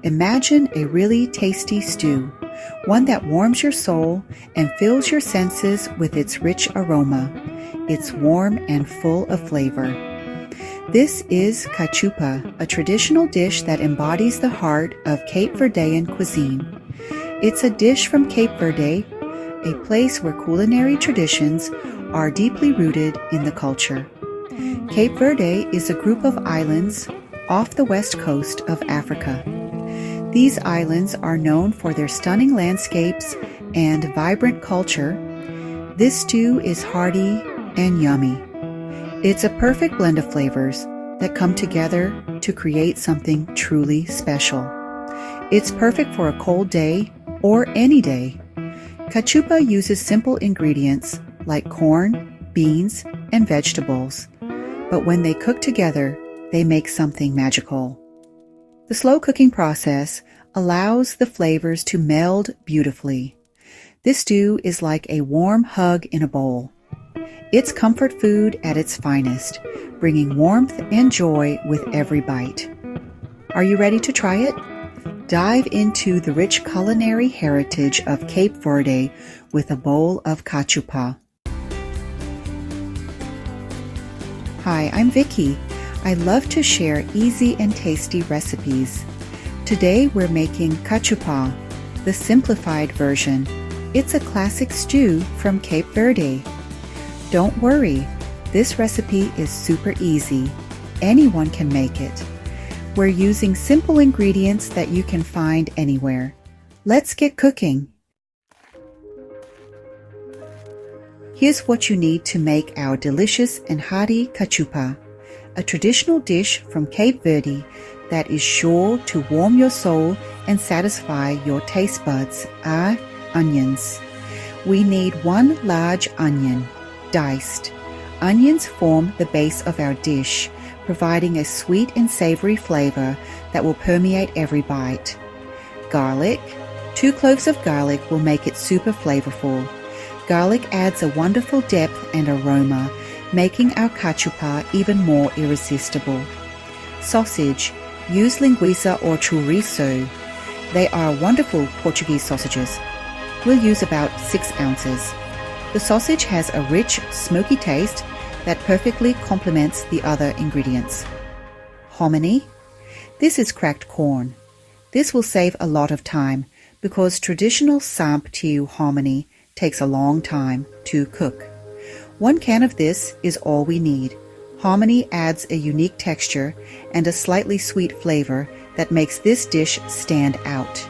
Imagine a really tasty stew, one that warms your soul and fills your senses with its rich aroma. It's warm and full of flavor. This is Cachupa, a traditional dish that embodies the heart of Cape Verdean cuisine. It's a dish from Cape Verde, a place where culinary traditions are deeply rooted in the culture. Cape Verde is a group of islands off the west coast of Africa. These islands are known for their stunning landscapes and vibrant culture. This stew is hearty and yummy. It's a perfect blend of flavors that come together to create something truly special. It's perfect for a cold day or any day. Cachupa uses simple ingredients like corn, beans, and vegetables, but when they cook together, they make something magical. The slow cooking process allows the flavors to meld beautifully. This stew is like a warm hug in a bowl. It's comfort food at its finest, bringing warmth and joy with every bite. Are you ready to try it? Dive into the rich culinary heritage of Cape Verde with a bowl of cachupa. Hi, I'm Vicky. I love to share easy and tasty recipes. Today we're making cachupa, the simplified version. It's a classic stew from Cape Verde. Don't worry, this recipe is super easy. Anyone can make it. We're using simple ingredients that you can find anywhere. Let's get cooking. Here's what you need to make our delicious and hearty cachupa, a traditional dish from Cape Verde that is sure to warm your soul and satisfy your taste buds. Onions. We need 1 large onion, diced. Onions form the base of our dish, providing a sweet and savory flavor that will permeate every bite. Garlic. 2 cloves of garlic will make it super flavorful. Garlic adds a wonderful depth and aroma, making our cachupa even more irresistible. Sausage. Use linguiça or chorizo. They are wonderful Portuguese sausages. We'll use about 6 ounces. The sausage has a rich, smoky taste that perfectly complements the other ingredients. Hominy. This is cracked corn. This will save a lot of time because traditional samp-tiu hominy takes a long time to cook. 1 can of this is all we need. Hominy adds a unique texture and a slightly sweet flavor that makes this dish stand out.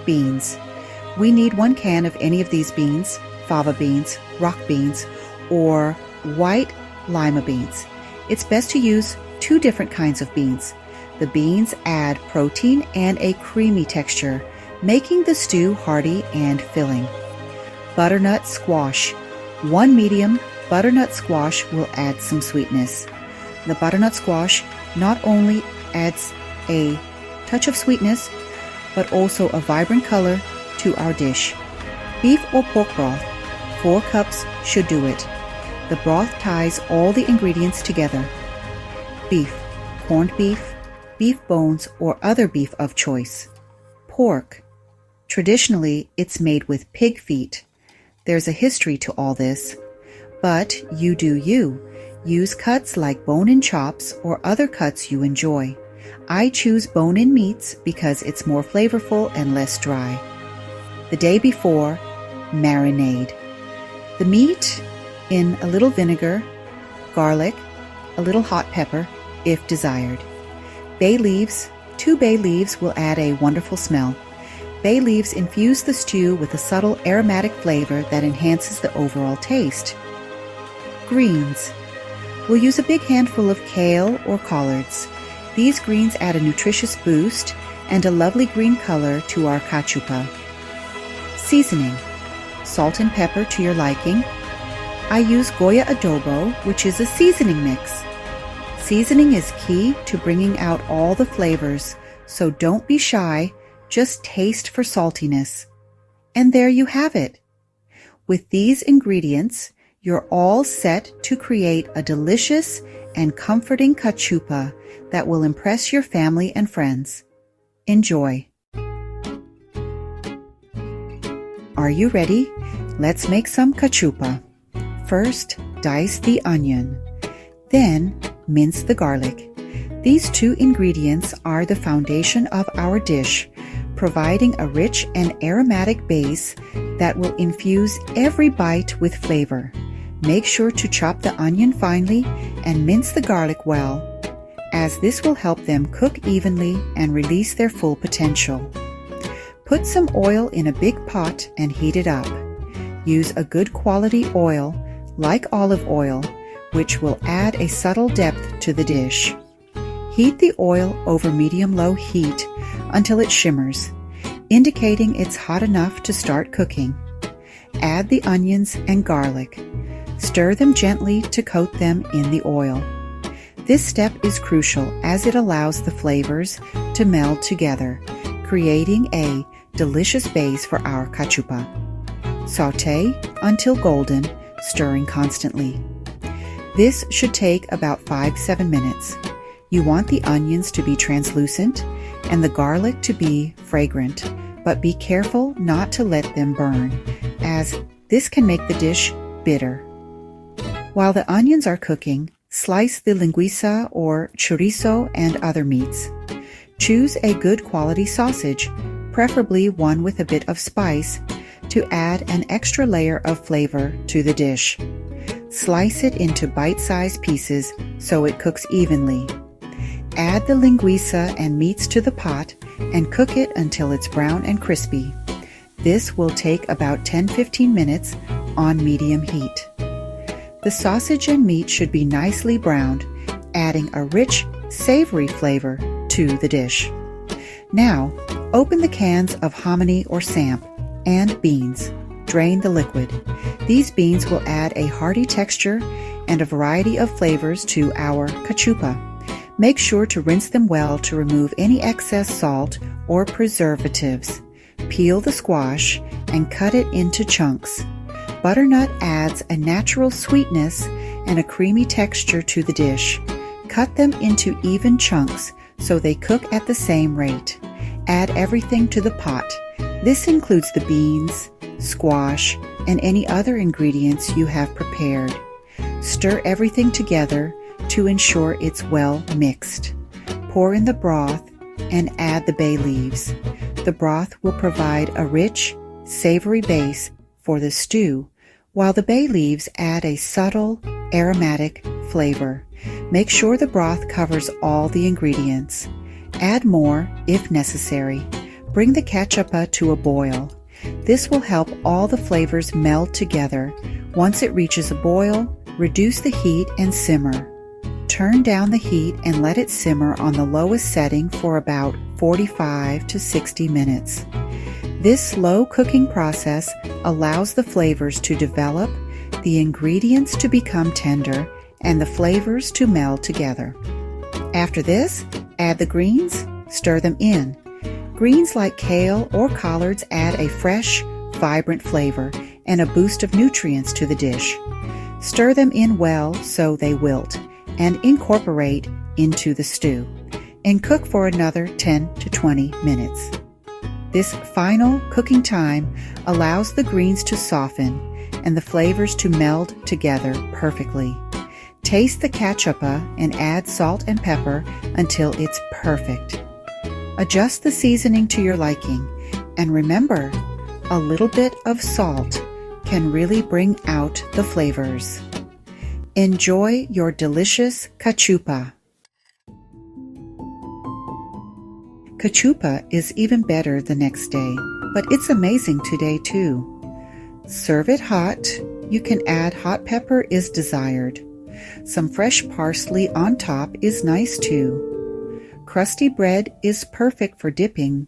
Beans. We need 1 can of any of these beans, fava beans, rock beans, or white lima beans. It's best to use 2 different kinds of beans. The beans add protein and a creamy texture, making the stew hearty and filling. Butternut squash. 1 medium butternut squash will add some sweetness. The butternut squash not only adds a touch of sweetness, but also a vibrant color to our dish. Beef or pork broth. 4 cups should do it. The broth ties all the ingredients together. Beef, corned beef, beef bones, or other beef of choice. Pork. Traditionally, it's made with pig feet. There's a history to all this, but you do you. Use cuts like bone-in chops or other cuts you enjoy. I choose bone-in meats because it's more flavorful and less dry. The day before, marinade. The meat in a little vinegar, garlic, a little hot pepper if desired. Bay leaves. 2 bay leaves will add a wonderful smell. Bay leaves infuse the stew with a subtle aromatic flavor that enhances the overall taste. Greens. We'll use a big handful of kale or collards. These greens add a nutritious boost and a lovely green color to our cachupa. Seasoning. Salt and pepper to your liking. I use Goya adobo, which is a seasoning mix. Seasoning is key to bringing out all the flavors, so don't be shy, just taste for saltiness. And there you have it. With these ingredients, you're all set to create a delicious and comforting cachupa that will impress your family and friends. Enjoy! Are you ready? Let's make some cachupa. First, dice the onion. Then, mince the garlic. These two ingredients are the foundation of our dish, providing a rich and aromatic base that will infuse every bite with flavor. Make sure to chop the onion finely and mince the garlic well, as this will help them cook evenly and release their full potential. Put some oil in a big pot and heat it up. Use a good quality oil, like olive oil, which will add a subtle depth to the dish. Heat the oil over medium-low heat until it shimmers, indicating it's hot enough to start cooking. Add the onions and garlic. Stir them gently to coat them in the oil. This step is crucial as it allows the flavors to meld together, creating a delicious base for our cachupa. Sauté until golden, stirring constantly. This should take about 5-7 minutes. You want the onions to be translucent and the garlic to be fragrant, but be careful not to let them burn, as this can make the dish bitter. While the onions are cooking, slice the linguiça or chorizo and other meats. Choose a good quality sausage, preferably one with a bit of spice, to add an extra layer of flavor to the dish. Slice it into bite-sized pieces so it cooks evenly. Add the linguiça and meats to the pot and cook it until it's brown and crispy. This will take about 10-15 minutes on medium heat. The sausage and meat should be nicely browned, adding a rich, savory flavor to the dish. Now, open the cans of hominy or samp and beans. Drain the liquid. These beans will add a hearty texture and a variety of flavors to our cachupa. Make sure to rinse them well to remove any excess salt or preservatives. Peel the squash and cut it into chunks. Butternut adds a natural sweetness and a creamy texture to the dish. Cut them into even chunks so they cook at the same rate. Add everything to the pot. This includes the beans, squash, and any other ingredients you have prepared. Stir everything together to ensure it's well mixed. Pour in the broth and add the bay leaves. The broth will provide a rich, savory base for the stew, while the bay leaves add a subtle, aromatic flavor. Make sure the broth covers all the ingredients. Add more if necessary. Bring the cachupa to a boil. This will help all the flavors meld together. Once it reaches a boil, reduce the heat and simmer. Turn down the heat and let it simmer on the lowest setting for about 45 to 60 minutes. This slow cooking process allows the flavors to develop, the ingredients to become tender, and the flavors to meld together. After this, add the greens, stir them in. Greens like kale or collards add a fresh, vibrant flavor and a boost of nutrients to the dish. Stir them in well so they wilt and incorporate into the stew, and cook for another 10 to 20 minutes. This final cooking time allows the greens to soften and the flavors to meld together perfectly. Taste the cachupa and add salt and pepper until it's perfect. Adjust the seasoning to your liking, and remember, a little bit of salt can really bring out the flavors. Enjoy your delicious cachupa. Cachupa is even better the next day, but it's amazing today too. Serve it hot. You can add hot pepper as desired. Some fresh parsley on top is nice too. Crusty bread is perfect for dipping.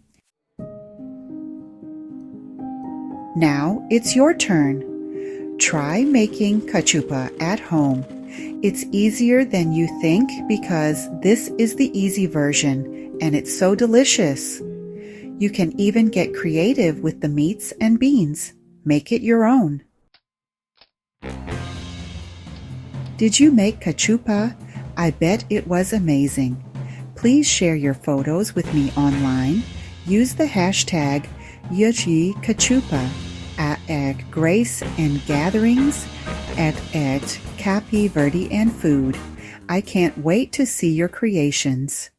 Now it's your turn. Try making cachupa at home. It's easier than you think because this is the easy version and it's so delicious. You can even get creative with the meats and beans. Make it your own. Did you make cachupa? I bet it was amazing. Please share your photos with me online. Use the hashtag Cachupa at Grace and Gatherings at Cape Verdean Food. I can't wait to see your creations.